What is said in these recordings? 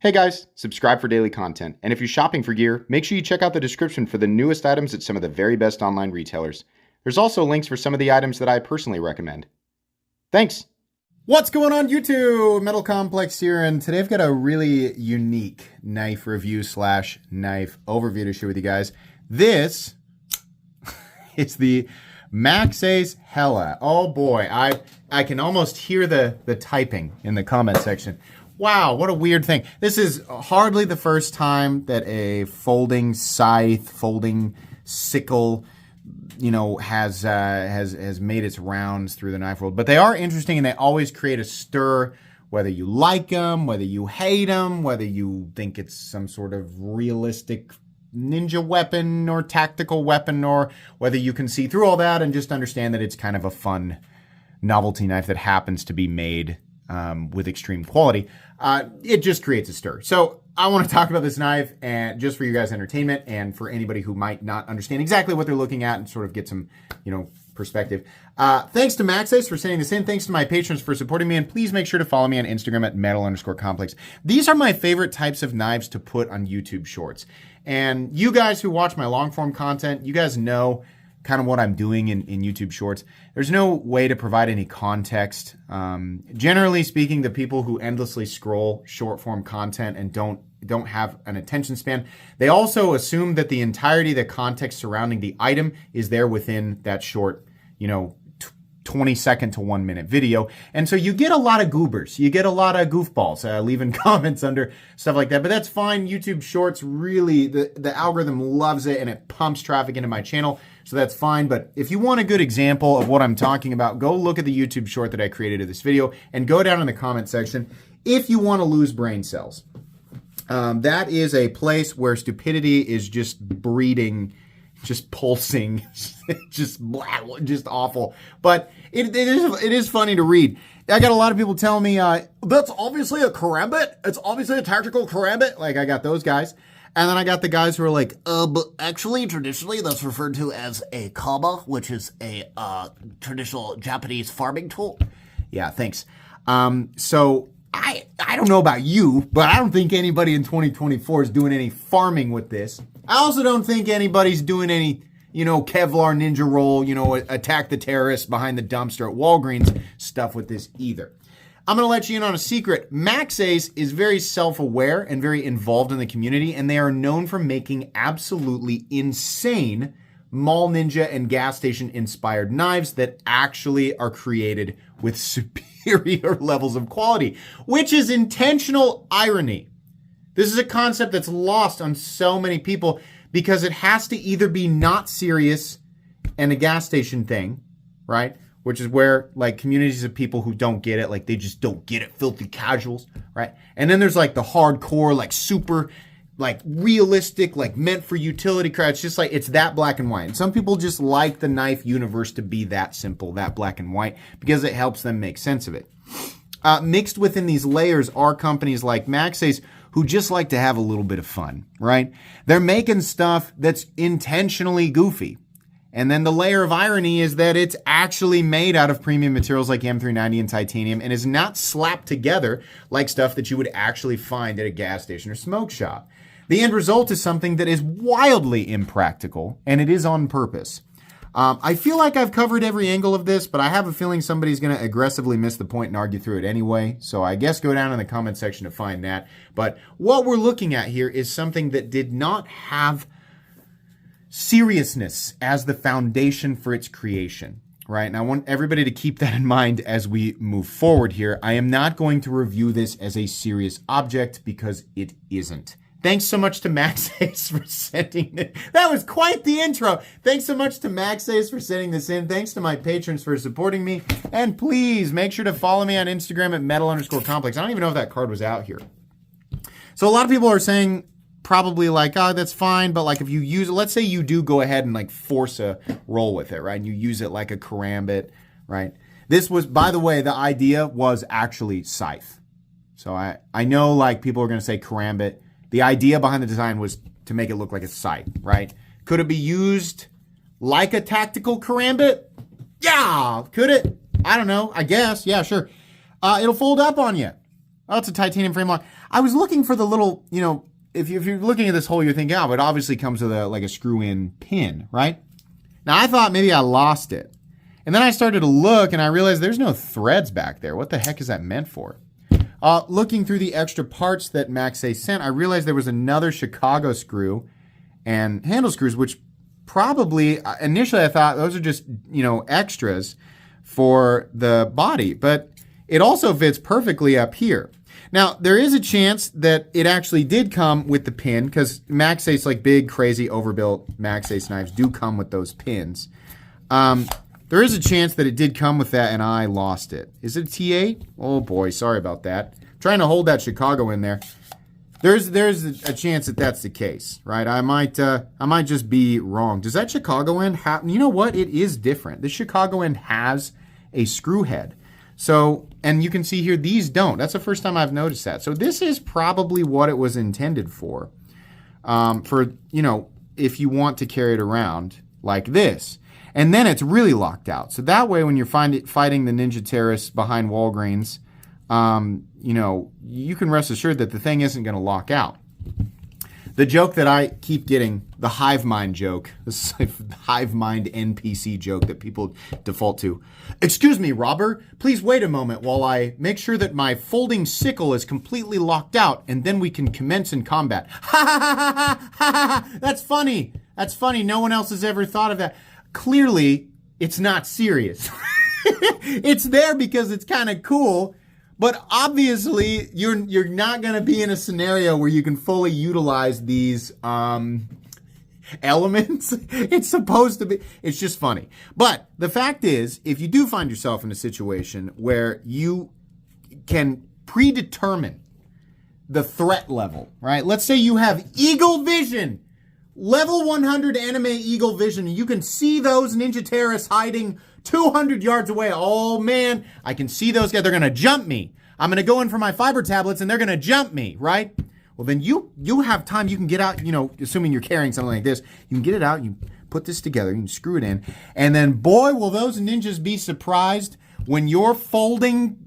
Hey guys, subscribe for daily content, and if you're shopping for gear, make sure you check out the description for the newest items at some of the very best online retailers. There's also links for some of the items that I personally recommend. Thanks! What's going on YouTube? Metal Complex here, and today I've got a really unique knife review slash knife overview to share with you guys. This is the Maxace Hela. Oh boy, I can almost hear the typing in the comment section. Wow, what a weird thing. This is hardly the first time that a folding scythe, folding sickle, has made its rounds through the knife world. But they are interesting and they always create a stir, whether you like them, whether you hate them, whether you think it's some sort of realistic ninja weapon or tactical weapon, or whether you can see through all that and just understand that it's kind of a fun novelty knife that happens to be made with extreme quality. It just creates a stir. So I want to talk about this knife and just for you guys' entertainment and for anybody who might not understand exactly what they're looking at and sort of get some, perspective. Thanks to Maxace for sending this in. Thanks to my patrons for supporting me. And please make sure to follow me on Instagram at metal_complex. These are my favorite types of knives to put on YouTube shorts. And you guys who watch my long form content, you guys know kind of what I'm doing in YouTube shorts. There's no way to provide any context. Generally speaking, the people who endlessly scroll short form content and don't have an attention span, they also assume that the entirety of the context surrounding the item is there within that short, 20-second to 1 minute video. And so you get a lot of goobers. You get a lot of goofballs leaving comments under stuff like that. But that's fine. YouTube Shorts really, the algorithm loves it and it pumps traffic into my channel. So that's fine. But if you want a good example of what I'm talking about, go look at the YouTube short that I created of this video and go down in the comment section if you want to lose brain cells. That is a place where stupidity is just breeding, just pulsing, just awful. But it is funny to read. I got a lot of people telling me, that's obviously a karambit. It's obviously a tactical karambit. Like, I got those guys. And then I got the guys who are like, but actually, traditionally, that's referred to as a kama, which is a traditional Japanese farming tool. Yeah, thanks. So I don't know about you, but I don't think anybody in 2024 is doing any farming with this. I also don't think anybody's doing any, Kevlar ninja roll, attack the terrorists behind the dumpster at Walgreens stuff with this either. I'm going to let you in on a secret. Maxace is very self-aware and very involved in the community, and they are known for making absolutely insane mall ninja and gas station inspired knives that actually are created with superior levels of quality, which is intentional irony. This is a concept that's lost on so many people because it has to either be not serious and a gas station thing, right? Which is where like communities of people who don't get it, like they just don't get it, filthy casuals, right? And then there's like the hardcore, like super, like realistic, like meant for utility crowd. It's just like, it's that black and white. And some people just like the knife universe to be that simple, that black and white, because it helps them make sense of it. Mixed within these layers are companies like Maxace who just like to have a little bit of fun, right? They're making stuff that's intentionally goofy. And then the layer of irony is that it's actually made out of premium materials like M390 and titanium and is not slapped together like stuff that you would actually find at a gas station or smoke shop. The end result is something that is wildly impractical, and it is on purpose. I feel like I've covered every angle of this, but I have a feeling somebody's going to aggressively miss the point and argue through it anyway. So I guess go down in the comment section to find that. But what we're looking at here is something that did not have seriousness as the foundation for its creation, right? And I want everybody to keep that in mind as we move forward here. I am not going to review this as a serious object because it isn't. Thanks so much to Maxace for sending it. That was quite the intro. Thanks so much to Maxace for sending this in. Thanks to my patrons for supporting me. And please make sure to follow me on Instagram at metal_complex. I don't even know if that card was out here. So a lot of people are saying probably like, oh, that's fine. But like if you use it, let's say you do go ahead and like force a roll with it, right? And you use it like a karambit, right? This was, by the way, the idea was actually Scythe. So I know like people are going to say karambit. The idea behind the design was to make it look like a scythe, right? Could it be used like a tactical karambit? Yeah, could it? I don't know. I guess. Yeah, sure. It'll fold up on you. Oh, it's a titanium frame lock. I was looking for the little, if you're looking at this hole, you're thinking, oh, it obviously comes with a screw-in pin, right? Now, I thought maybe I lost it. And then I started to look, and I realized there's no threads back there. What the heck is that meant for? Looking through the extra parts that Maxace sent, I realized there was another Chicago screw and handle screws, which probably, initially I thought those are just, extras for the body. But it also fits perfectly up here. Now, there is a chance that it actually did come with the pin, because Maxace, like big, crazy, overbuilt Maxace knives do come with those pins. There is a chance that it did come with that and I lost it. Is it a T8? Oh boy, sorry about that. I'm trying to hold that Chicago in there. There's a chance that that's the case, right? I might just be wrong. Does that Chicago end have? You know what? It is different. The Chicago end has a screw head. So, and you can see here, these don't. That's the first time I've noticed that. So this is probably what it was intended for. If you want to carry it around like this. And then it's really locked out. So that way, when you're fighting the Ninja Terrorists behind Walgreens, you can rest assured that the thing isn't going to lock out. The joke that I keep getting, the hive mind joke, this is the hive mind NPC joke that people default to. Excuse me, robber, please wait a moment while I make sure that my folding sickle is completely locked out, and then we can commence in combat. Ha ha ha ha ha ha! That's funny. That's funny. No one else has ever thought of that. Clearly, it's not serious. It's there because it's kind of cool. But obviously, you're not going to be in a scenario where you can fully utilize these elements. It's supposed to be. It's just funny. But the fact is, if you do find yourself in a situation where you can predetermine the threat level, right? Let's say you have eagle vision, level 100 anime eagle vision, and you can see those ninja terrorists hiding 200 yards away. Oh man, I can see those guys. They're going to jump me. I'm going to go in for my fiber tablets and they're going to jump me, right? Well, then you have time. You can get out, assuming you're carrying something like this, you can get it out. You put this together, you can screw it in. And then boy, will those ninjas be surprised when your folding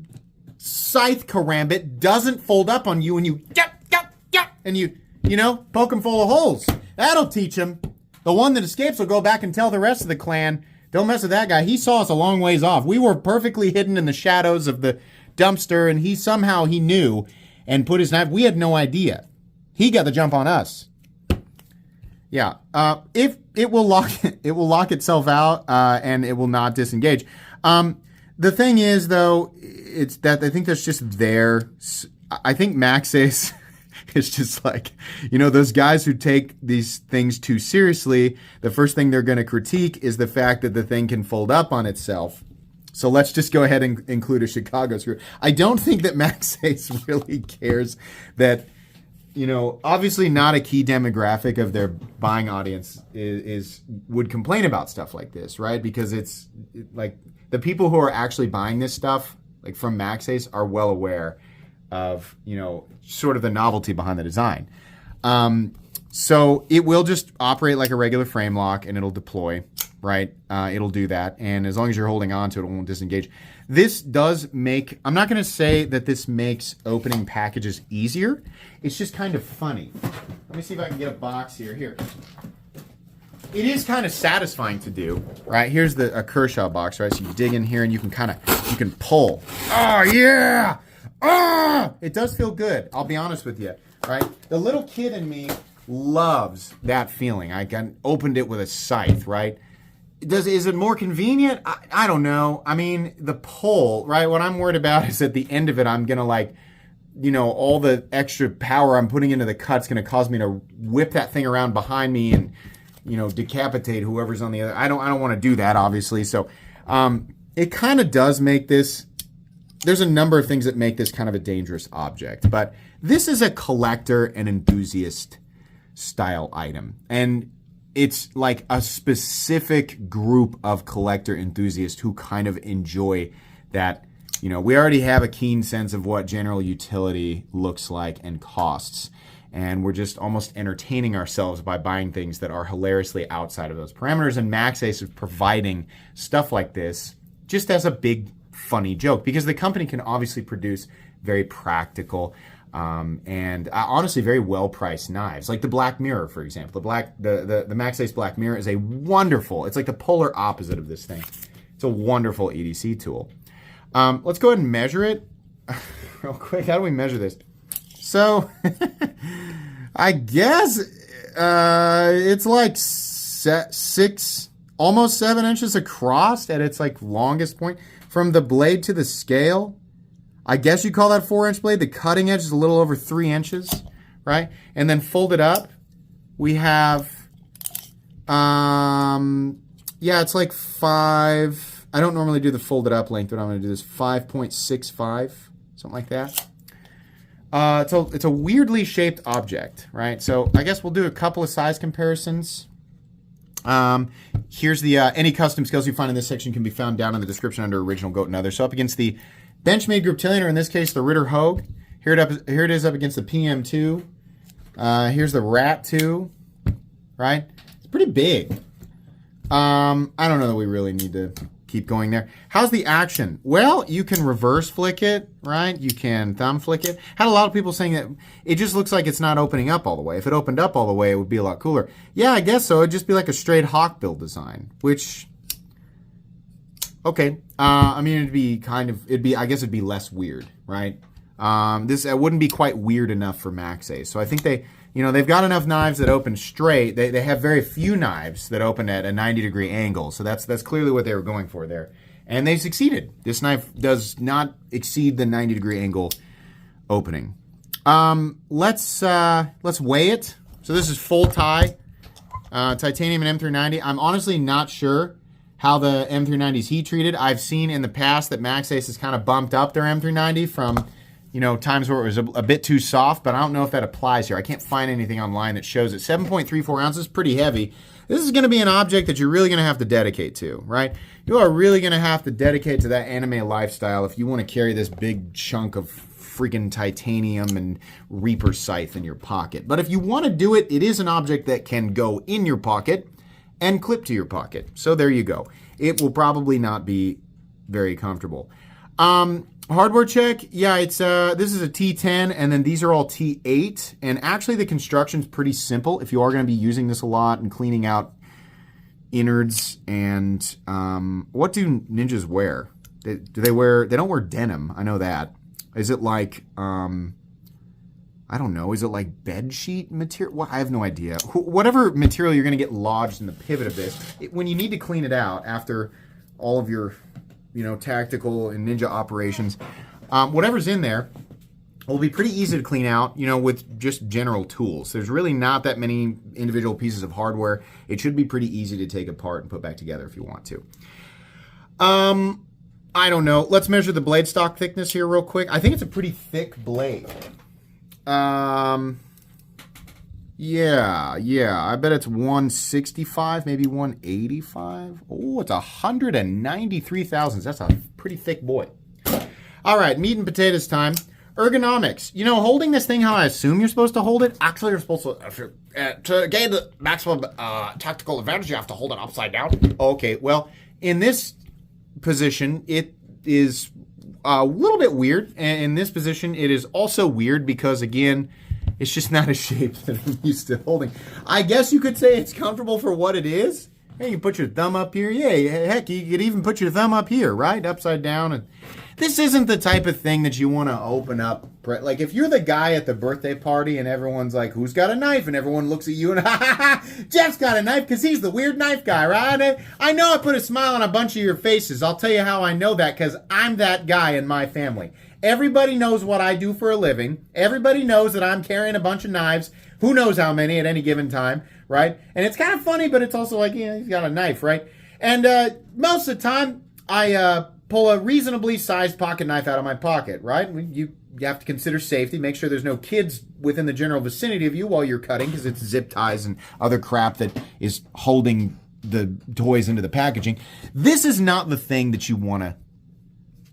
Scythe karambit doesn't fold up on you and you, and you poke them full of holes. That'll teach them. The one that escapes will go back and tell the rest of the clan, don't mess with that guy. He saw us a long ways off. We were perfectly hidden in the shadows of the dumpster, and he knew and put his knife. We had no idea. He got the jump on us. Yeah. If it will lock itself out, and it will not disengage. The thing is, though, it's that I think that's just there. I think Maxace is just like, those guys who take these things too seriously, the first thing they're going to critique is the fact that the thing can fold up on itself. So let's just go ahead and include a Chicago screw. I don't think that Maxace really cares that, obviously not a key demographic of their buying audience would complain about stuff like this, right? Because it's like the people who are actually buying this stuff, like from Maxace, are well aware of, sort of the novelty behind the design. So it will just operate like a regular frame lock and it'll deploy, right? It'll do that. And as long as you're holding on to it, it won't disengage. This does I'm not going to say that this makes opening packages easier. It's just kind of funny. Let me see if I can get a box here. Here. It is kind of satisfying to do, right? Here's a Kershaw box, right? So you dig in here and you can pull. Oh, yeah! Ah! It does feel good. I'll be honest with you, right? The little kid in me loves that feeling. I opened it with a scythe, right? Is it more convenient? I don't know. I mean, the pull, right? What I'm worried about is at the end of it, I'm going to all the extra power I'm putting into the cut's going to cause me to whip that thing around behind me and, decapitate whoever's on the other. I don't want to do that, obviously. So it kind of does make this, there's a number of things that make this kind of a dangerous object. But this is a collector and enthusiast style item. And it's like a specific group of collector enthusiasts who kind of enjoy that. We already have a keen sense of what general utility looks like and costs. And we're just almost entertaining ourselves by buying things that are hilariously outside of those parameters. And Maxace is providing stuff like this just as a big, funny joke. Because the company can obviously produce very practical, and honestly very well-priced knives. Like the Black Mirror, for example. The Maxace Black Mirror is a wonderful, it's like the polar opposite of this thing. It's a wonderful EDC tool. Let's go ahead and measure it real quick. How do we measure this? So, I guess it's like almost 7 inches across at its like longest point. From the blade to the scale, I guess you call that 4-inch blade. The cutting edge is a little over 3 inches, right? And then folded up, we have, yeah, it's like 5. I don't normally do the folded up length, but I'm going to do this 5.65, something like that. It's a weirdly shaped object, right? So I guess we'll do a couple of size comparisons. Here's the any custom skills you find in this section can be found down in the description under original goat and other. So up against the Benchmade Group-Tillion, or in this case the Ritter Hogue. Here it is up against the PM2. Here's the Rat 2, right? It's pretty big. I don't know that we really need to keep going there. How's the action? Well, you can reverse flick it, right? You can thumb flick it. Had a lot of people saying that it just looks like it's not opening up all the way. If it opened up all the way, it would be a lot cooler. Yeah, I guess so. It'd just be like a straight hawkbill design, which, okay. I mean, I guess it'd be less weird, right? This wouldn't be quite weird enough for Maxace. So I think they've got enough knives that open straight. They have very few knives that open at a 90-degree angle. So that's clearly what they were going for there. And they succeeded. This knife does not exceed the 90-degree angle opening. Let's weigh it. So this is full tie, titanium and M390. I'm honestly not sure how the M390 is heat treated. I've seen in the past that Maxace has kind of bumped up their M390 from times where it was a bit too soft, but I don't know if that applies here. I can't find anything online that shows it. 7.34 ounces, pretty heavy. This is going to be an object that you're really going to have to dedicate to, right? You are really going to have to dedicate to that anime lifestyle if you want to carry this big chunk of freaking titanium and Reaper Scythe in your pocket. But if you want to do it, it is an object that can go in your pocket and clip to your pocket. So there you go. It will probably not be very comfortable. Hardware check, yeah, it's this is a T10, and then these are all T8, and actually the construction's pretty simple if you are going to be using this a lot and cleaning out innards. And what do ninjas wear? They don't wear denim, I know that. Is it like I don't know, is it like bed sheet material? Well, I have no idea. Whatever material you're going to get lodged in the pivot of this, when you need to clean it out after all of your tactical and ninja operations, whatever's in there will be pretty easy to clean out, with just general tools. There's really not that many individual pieces of hardware. It should be pretty easy to take apart and put back together if you want to. I don't know. Let's measure the blade stock thickness here real quick. I think it's a pretty thick blade. Yeah, I bet it's 165, maybe 185. Oh, it's 193 thousandths. That's a pretty thick boy. All right, meat and potatoes time. Ergonomics. Holding this thing how I assume you're supposed to hold it. Actually, you're supposed to gain the maximum tactical advantage, you have to hold it upside down. Okay, well, in this position, it is a little bit weird. And in this position, it is also weird because, again, it's just not a shape that I'm used to holding. I guess you could say it's comfortable for what it is. Hey, you put your thumb up here. Yeah, heck, you could even put your thumb up here, right? Upside down. And this isn't the type of thing that you want to open up. Like, if you're the guy at the birthday party and everyone's like, who's got a knife? And everyone looks at you and, Jeff's got a knife because he's the weird knife guy, right? I know I put a smile on a bunch of your faces. I'll tell you how I know that, because I'm that guy in my family. Everybody knows what I do for a living. Everybody knows that I'm carrying a bunch of knives. Who knows how many at any given time, right? And it's kind of funny, but it's also like, he's got a knife, right? And most of the time, I pull a reasonably sized pocket knife out of my pocket, right? You have to consider safety. Make sure there's no kids within the general vicinity of you while you're cutting, because it's zip ties and other crap that is holding the toys into the packaging. This is not the thing that you want to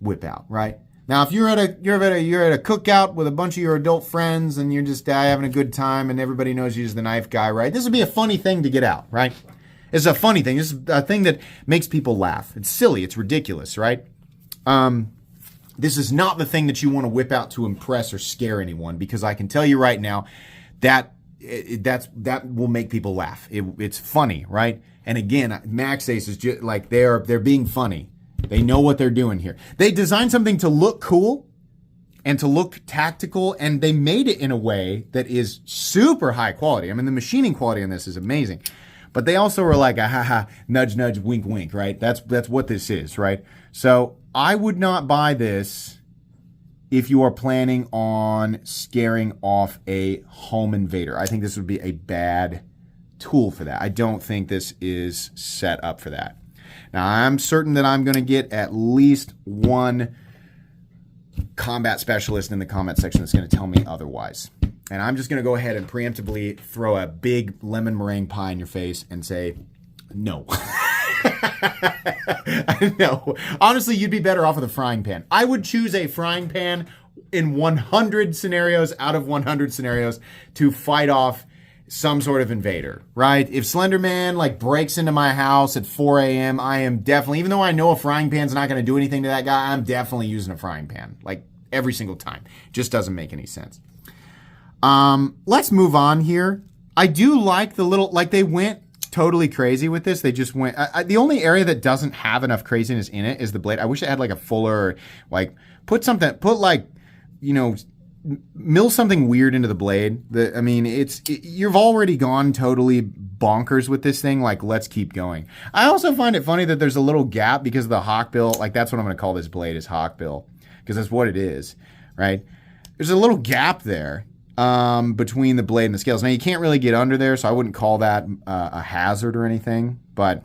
whip out, right? Now, if you're at a cookout with a bunch of your adult friends and you're just having a good time and everybody knows you're the knife guy, right? This would be a funny thing to get out, right? It's a funny thing. This is a thing that makes people laugh. It's silly. It's ridiculous, right? This is not the thing that you want to whip out to impress or scare anyone, because I can tell you right now that that will make people laugh. It's funny, right? And again, Maxace is just like they're being funny. They know what they're doing here. They designed something to look cool and to look tactical, and they made it in a way that is super high quality. I mean, the machining quality on this is amazing. But they also were like, nudge, nudge, wink, wink, right? That's what this is, right? So I would not buy this if you are planning on scaring off a home invader. I think this would be a bad tool for that. I don't think this is set up for that. Now, I'm certain that I'm going to get at least one combat specialist in the comment section that's going to tell me otherwise. And I'm just going to go ahead and preemptively throw a big lemon meringue pie in your face and say, no. No. Honestly, you'd be better off with a frying pan. I would choose a frying pan in 100 scenarios out of 100 scenarios to fight off some sort of invader, right? If Slenderman like breaks into my house at 4 a.m., I am definitely, even though I know a frying pan's not going to do anything to that guy, I'm definitely using a frying pan, like every single time. Just doesn't make any sense. Let's move on here. I do like the little, like they went totally crazy with this. They just went, the only area that doesn't have enough craziness in it is the blade. I wish it had like a fuller, like put like, you know, mill something weird into the blade. I mean, you've already gone totally bonkers with this thing. Like, let's keep going. I also find it funny that there's a little gap because of the hawkbill. Like, that's what I'm going to call this blade, is hawkbill, because that's what it is, right? There's a little gap there between the blade and the scales. Now, you can't really get under there, so I wouldn't call that a hazard or anything, but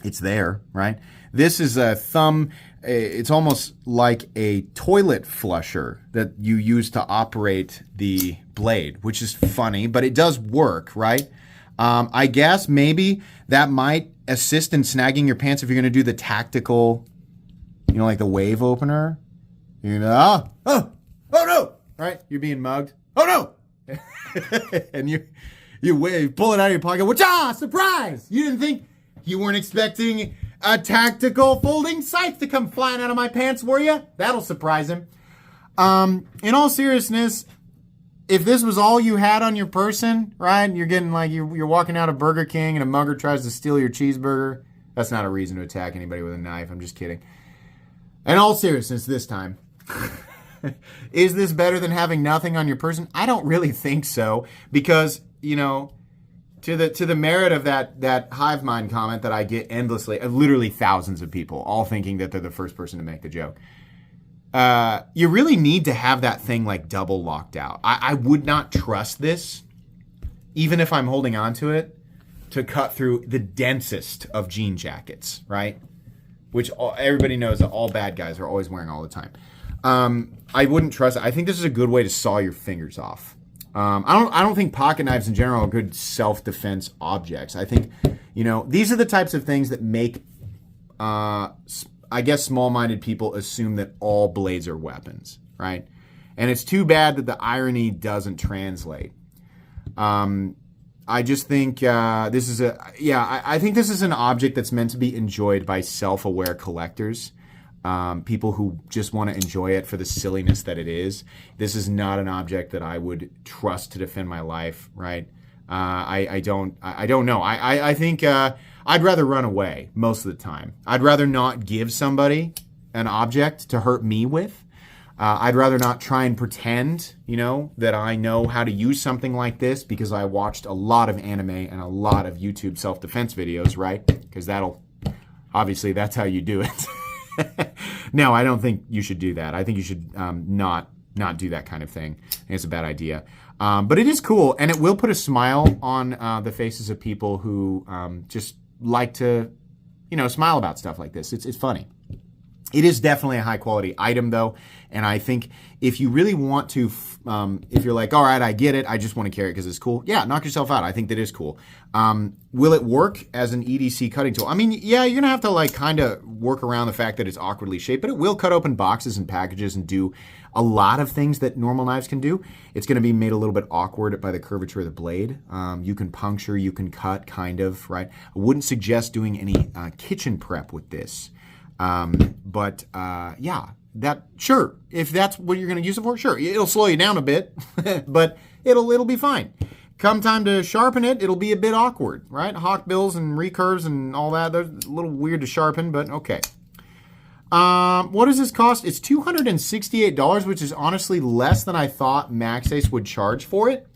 it's there, right? This is a thumb. It's almost like a toilet flusher that you use to operate the blade, which is funny, but it does work, right? I guess maybe that might assist in snagging your pants if you're going to do the tactical, you know, like the wave opener. You know, oh no, right? You're being mugged. Oh no! And you wave, pull it out of your pocket. Whatcha! Surprise! You didn't think, you weren't expecting a tactical folding scythe to come flying out of my pants, were you? That'll surprise him. In all seriousness, if this was all you had on your person, right? You're getting like, you're walking out of Burger King and a mugger tries to steal your cheeseburger. That's not a reason to attack anybody with a knife. I'm just kidding. In all seriousness, this time. Is this better than having nothing on your person? I don't really think so, because, you know, to the merit of that hive mind comment that I get endlessly, literally thousands of people all thinking that they're the first person to make the joke. You really need to have that thing like double locked out. I would not trust this, even if I'm holding on to it, to cut through the densest of jean jackets, right? Which everybody knows that all bad guys are always wearing all the time. I wouldn't trust it. I think this is a good way to saw your fingers off. I don't think pocket knives in general are good self-defense objects. I think, you know, these are the types of things that make, I guess, small-minded people assume that all blades are weapons, right? And it's too bad that the irony doesn't translate. I just think this is I think this is an object that's meant to be enjoyed by self-aware collectors. People who just want to enjoy it for the silliness that it is. This is not an object that I would trust to defend my life, right? I don't know. I think I'd rather run away most of the time. I'd rather not give somebody an object to hurt me with. I'd rather not try and pretend, you know, that I know how to use something like this, because I watched a lot of anime and a lot of YouTube self-defense videos, right? Because obviously that's how you do it. No, I don't think you should do that. I think you should not do that kind of thing. I think it's a bad idea. But it is cool, and it will put a smile on the faces of people who just like to, you know, smile about stuff like this. It's funny. It is definitely a high-quality item, though, and I think if you really want to, if you're like, all right, I get it, I just want to carry it because it's cool, yeah, knock yourself out. I think that is cool. Will it work as an EDC cutting tool? I mean, yeah, you're going to have to, like, kind of work around the fact that it's awkwardly shaped, but it will cut open boxes and packages and do a lot of things that normal knives can do. It's going to be made a little bit awkward by the curvature of the blade. You can puncture, you can cut, kind of, right? I wouldn't suggest doing any kitchen prep with this. Yeah, Sure, if that's what you're going to use it for, sure, it'll slow you down a bit, but it'll be fine. Come time to sharpen it, it'll be a bit awkward, right? Hawkbills and recurves and all that, they're a little weird to sharpen, but okay. What does this cost? It's $268, which is honestly less than I thought Maxace would charge for it.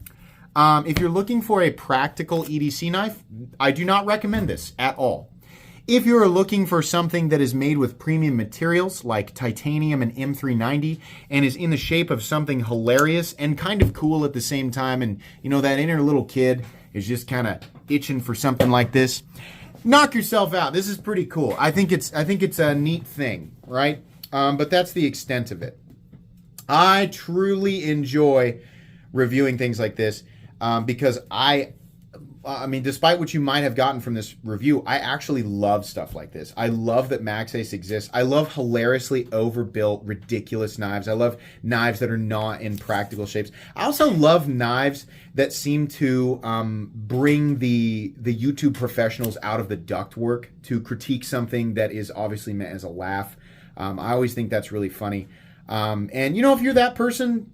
If you're looking for a practical EDC knife, I do not recommend this at all. If you're looking for something that is made with premium materials like titanium and M390 and is in the shape of something hilarious and kind of cool at the same time, and you know that inner little kid is just kind of itching for something like this, knock yourself out. This is pretty cool. I think it's a neat thing, right? But that's the extent of it. I truly enjoy reviewing things like this because I mean, despite what you might have gotten from this review, I actually love stuff like this. I love that Maxace exists. I love hilariously overbuilt, ridiculous knives. I love knives that are not in practical shapes. I also love knives that seem to bring the YouTube professionals out of the ductwork to critique something that is obviously meant as a laugh. I always think that's really funny. And you know, if you're that person,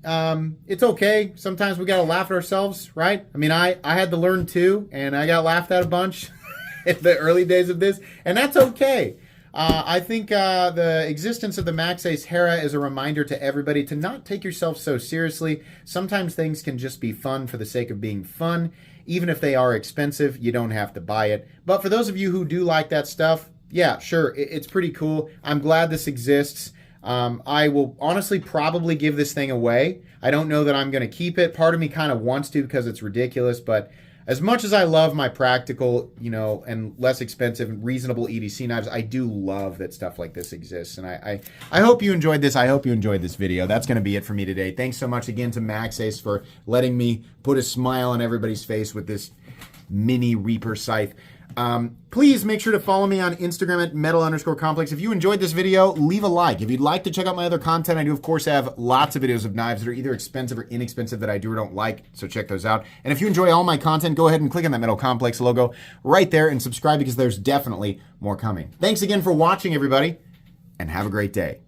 it's okay. Sometimes we gotta laugh at ourselves, right? I mean, I had to learn too, and I got laughed at a bunch in the early days of this, and that's okay. I think the existence of the Maxace Hela is a reminder to everybody to not take yourself so seriously. Sometimes things can just be fun for the sake of being fun. Even if they are expensive, you don't have to buy it. But for those of you who do like that stuff, yeah, sure, it's pretty cool. I'm glad this exists. I will honestly probably give this thing away. I don't know that I'm going to keep it. Part of me kind of wants to because it's ridiculous, but as much as I love my practical, you know, and less expensive and reasonable EDC knives, I do love that stuff like this exists. And I hope you enjoyed this. I hope you enjoyed this video. That's going to be it for me today. Thanks so much again to Maxace for letting me put a smile on everybody's face with this mini Reaper scythe. Please make sure to follow me on Instagram at metal_complex. If you enjoyed this video, leave a like. If you'd like to check out my other content, I do, of course, have lots of videos of knives that are either expensive or inexpensive that I do or don't like, so check those out. And if you enjoy all my content, go ahead and click on that Metal Complex logo right there and subscribe because there's definitely more coming. Thanks again for watching, everybody, and have a great day.